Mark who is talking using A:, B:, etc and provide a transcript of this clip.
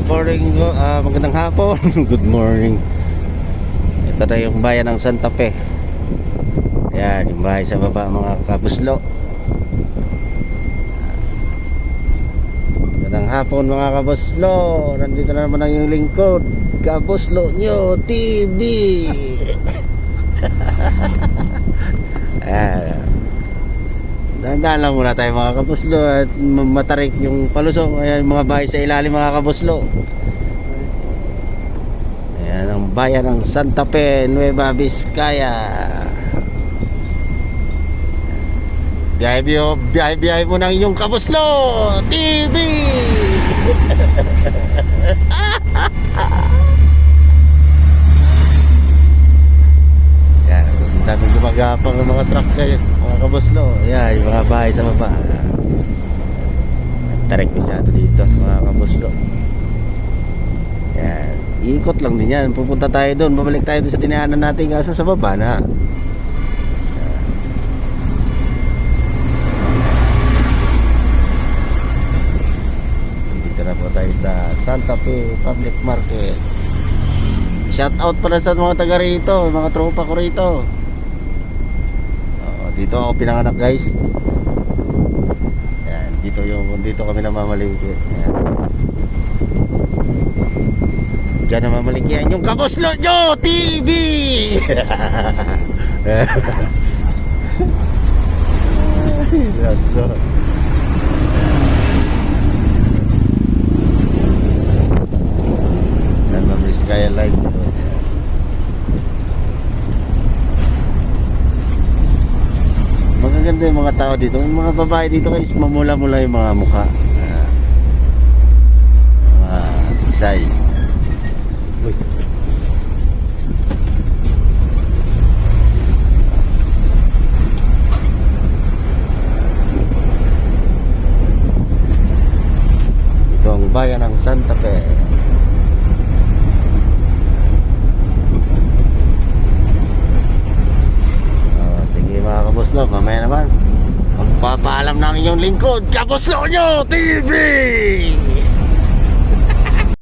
A: morning, magandang hapon. Good morning. Ito na yung bayan ng Santa Fe. Ayan, yung bahay sa baba mga kabuslo. Magandang hapon mga kabuslo. Nandito na naman ang yung lingkod, Kabuslo Nyo TV. Ayan. Dahan-dahan lang muna tayo mga kabuslo at matarik yung palusong. Ayan, mga bahay sa ilalim mga kabuslo. Ayan ang bayan ng Santa Fe, Nueva Vizcaya. Biyahe mo ng inyong Kabuslo TV. Ayan, daming gumagapang ng mga truck kayo mga Kabuslo. Ayan, yung mga bahay sa baba. Tarik masyado dito mga Kabuslo. Ayan, ikot lang din yan. Pupunta tayo doon, babalik tayo doon sa dinaanan natin kaso sa baba na. Dito na po tayo sa Santa Fe Public Market. Shout out pala sa mga taga rito, mga tropa ko rito. Dito ako pinanganak guys. Ayan, dito kami namamalingki. Ayan. Diyan namamalingkihan yung Kabuslo Nyo TV. Yan mamiss kaya live dito. Magaganda yung mga tao dito. Yung mga babae dito guys, mamula-mula yung mga mukha. Mga isay. Ito ang bayan ng Santa Fe. Sige mga Kabuslo, mamaya naman magpapaalam ng inyong lingkod, Kabuslo Nyo TV.